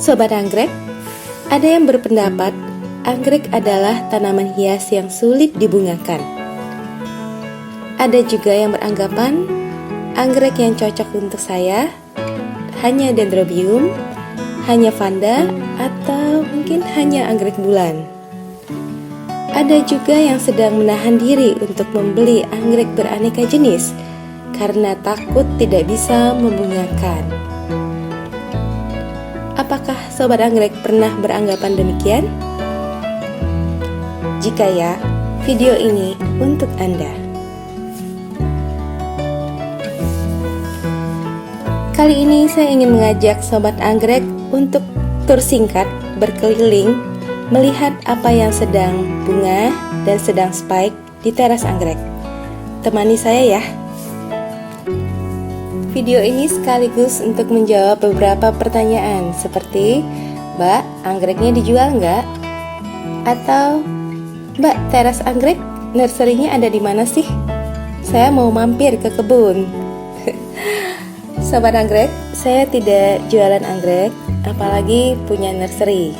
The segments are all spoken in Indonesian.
Sobat Anggrek, ada yang berpendapat anggrek adalah tanaman hias yang sulit dibungakan. Ada juga yang beranggapan anggrek yang cocok untuk saya hanya dendrobium, hanya vanda, atau mungkin hanya anggrek bulan. Ada juga yang sedang menahan diri untuk membeli anggrek beraneka jenis karena takut tidak bisa membungakan. Apakah Sobat Anggrek pernah beranggapan demikian? Jika ya, video ini untuk Anda. Kali ini saya ingin mengajak Sobat Anggrek untuk tur singkat berkeliling melihat apa yang sedang bunga dan sedang spike di teras anggrek. Temani saya ya. Video ini sekaligus untuk menjawab beberapa pertanyaan seperti, Mbak, anggreknya dijual nggak? Atau, Mbak, teras anggrek nursery-nya ada di mana sih? Saya mau mampir ke kebun. Sobat Anggrek, saya tidak jualan anggrek, apalagi punya nursery.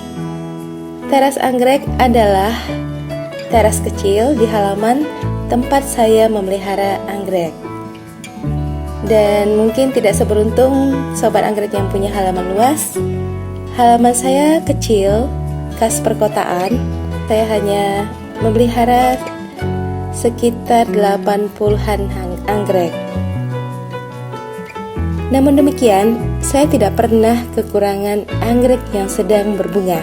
Teras anggrek adalah teras kecil di halaman tempat saya memelihara anggrek. Dan mungkin tidak seberuntung Sobat Anggrek yang punya halaman luas. Halaman saya kecil, khas perkotaan. Saya hanya memelihara sekitar 80-an anggrek. Namun demikian, saya tidak pernah kekurangan anggrek yang sedang berbunga.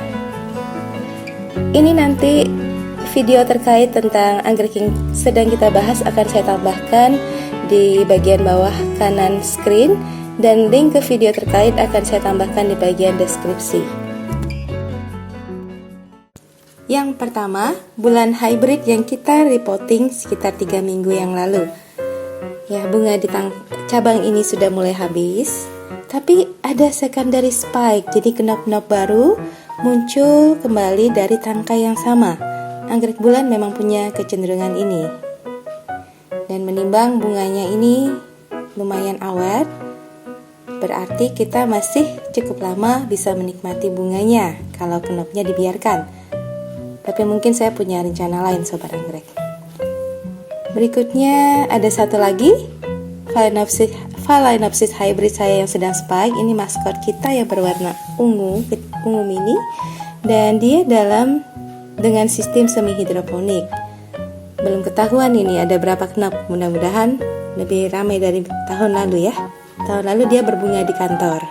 Ini nanti video terkait tentang anggrek yang sedang kita bahas akan saya tambahkan di bagian bawah kanan screen, dan link ke video terkait akan saya tambahkan di bagian deskripsi. Yang pertama, bulan hybrid yang kita repotting sekitar 3 minggu yang lalu. Ya, bunga di cabang ini sudah mulai habis, tapi ada secondary spike, jadi knop-knop baru muncul kembali dari tangkai yang sama. Anggrek bulan memang punya kecenderungan ini. Dan menimbang bunganya ini lumayan awet, berarti kita masih cukup lama bisa menikmati bunganya kalau knopnya dibiarkan. Tapi mungkin saya punya rencana lain, Sobat Anggrek. Berikutnya ada satu lagi, Phalaenopsis hybrid saya yang sedang spike. Ini maskot kita yang berwarna ungu mini, dan dia dengan sistem semi hidroponik. Belum ketahuan ini ada berapa knop, mudah-mudahan lebih ramai dari tahun lalu ya. Tahun lalu dia berbunga di kantor.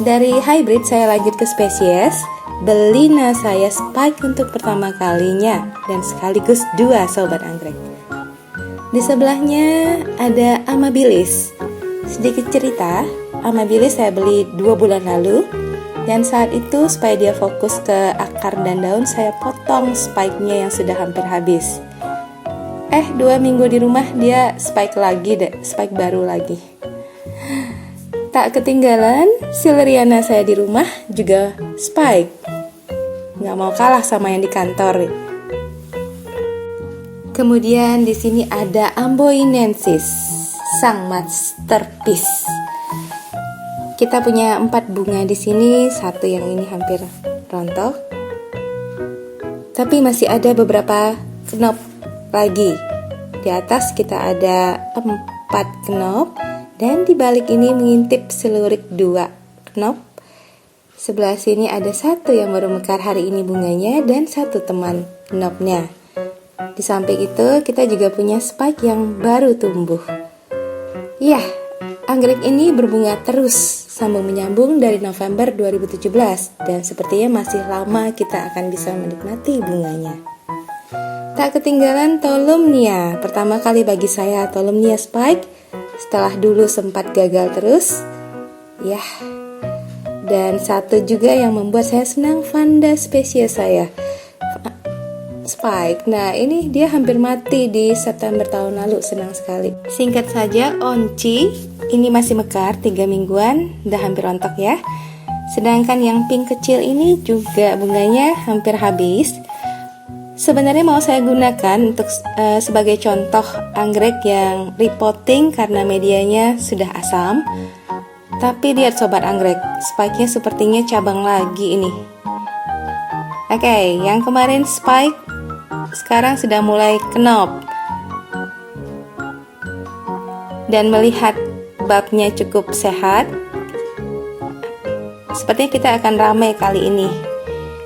Dari hybrid saya lanjut ke spesies. Belina saya spike untuk pertama kalinya dan sekaligus 2 Sobat Anggrek. Di sebelahnya ada Amabilis. Sedikit cerita, Amabilis saya beli 2 bulan lalu, dan saat itu supaya dia fokus ke akar dan daun, saya potong spike-nya yang sudah hampir habis. 2 minggu di rumah dia spike baru lagi. Tak ketinggalan, Sileriana saya di rumah juga spike. Nggak mau kalah sama yang di kantor. Kemudian di sini ada Amboinensis, sang masterpiece. Kita punya 4 bunga di sini, satu yang ini hampir rontok. Tapi masih ada beberapa knop lagi. Di atas kita ada 4 knop, dan di balik ini mengintip selurik 2 knop. Sebelah sini ada satu yang baru mekar hari ini bunganya dan satu teman knopnya. Di samping itu kita juga punya spike yang baru tumbuh. Ya, anggrek ini berbunga terus sambung menyambung dari November 2017, dan sepertinya masih lama kita akan bisa menikmati bunganya. Tak ketinggalan Tolumnia. Pertama kali bagi saya Tolumnia spike, setelah dulu sempat gagal terus. Ya, dan satu juga yang membuat saya senang, vanda spesies saya spike. Nah, ini dia hampir mati di September tahun lalu, senang sekali. Singkat saja, Onci ini masih mekar 3 mingguan, udah hampir rontok ya. Sedangkan yang pink kecil ini juga bunganya hampir habis. Sebenarnya mau saya gunakan untuk sebagai contoh anggrek yang repotting karena medianya sudah asam. Tapi lihat sobat anggrek, spike-nya sepertinya cabang lagi ini. Oke, yang kemarin spike sekarang sudah mulai kenop. Dan melihat bulbnya cukup sehat, sepertinya kita akan ramai kali ini.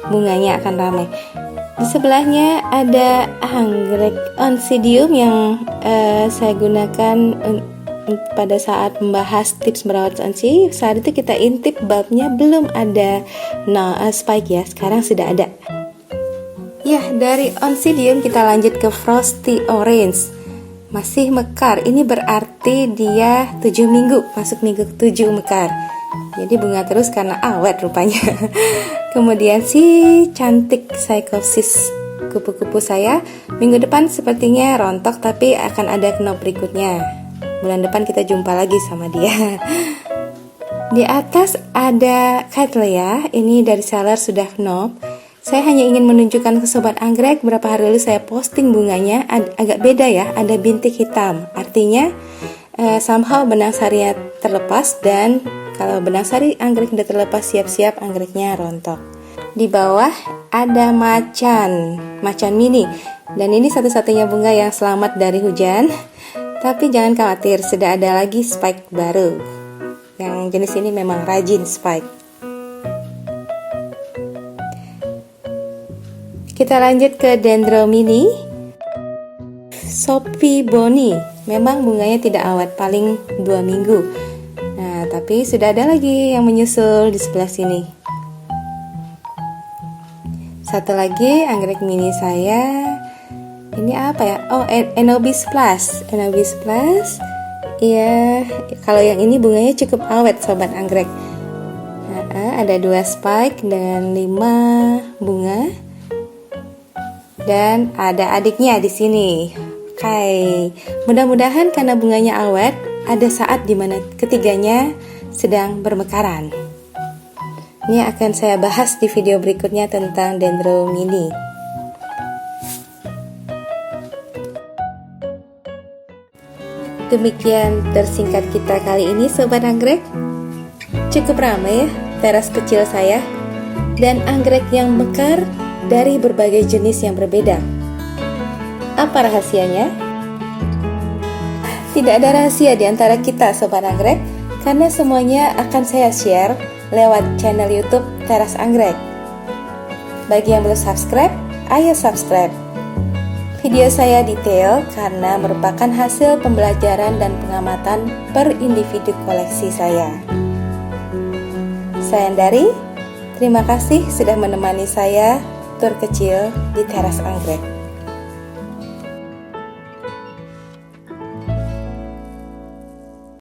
Bunganya akan ramai. Di sebelahnya ada anggrek Oncidium yang saya gunakan pada saat membahas tips merawat onci. Saat itu kita intip bulbnya belum ada spike ya, sekarang sudah ada. Ya, dari Oncidium kita lanjut ke Frosty Orange. Masih mekar, ini berarti dia 7 minggu, masuk minggu ke-7 mekar. Jadi bunga terus karena awet rupanya. Kemudian si cantik Psychosis kupu-kupu saya minggu depan sepertinya rontok, tapi akan ada knop berikutnya. Bulan depan kita jumpa lagi sama dia. Di atas ada Cattleya, ini dari seller sudah knop. Saya hanya ingin menunjukkan ke sobat anggrek, berapa hari lalu saya posting bunganya agak beda ya, ada bintik hitam. Artinya somehow benang sarinya terlepas, dan kalau benang sari anggrek sudah terlepas, siap-siap anggreknya rontok. Di bawah ada macan mini, dan ini satu-satunya bunga yang selamat dari hujan. Tapi jangan khawatir, sudah ada lagi spike baru. Yang jenis ini memang rajin spike. Kita lanjut ke Dendro Mini Sophie Bonnie. Memang bunganya tidak awet, paling 2 minggu. Nah, tapi sudah ada lagi yang menyusul di sebelah sini. Satu lagi anggrek mini saya. Ini apa ya? Oh, Enobis Plus. Enobis Plus. Iya, kalau yang ini bunganya cukup awet sobat anggrek. Nah, ada 2 spike dan 5 bunga. Dan ada adiknya di sini. Oke, mudah-mudahan karena bunganya awet, ada saat dimana ketiganya sedang bermekaran. Ini akan saya bahas di video berikutnya tentang Dendro Mini. Demikian tersingkat kita kali ini sobat anggrek. Cukup ramai ya teras kecil saya, dan anggrek yang mekar dari berbagai jenis yang berbeda. Apa rahasianya? Tidak ada rahasia di antara kita sobat anggrek, karena semuanya akan saya share lewat channel YouTube Teras Anggrek. Bagi yang belum subscribe, ayo subscribe. Video saya detail karena merupakan hasil pembelajaran dan pengamatan per individu koleksi saya. Saya Andari, terima kasih sudah menemani saya tur kecil di Teras Anggrek.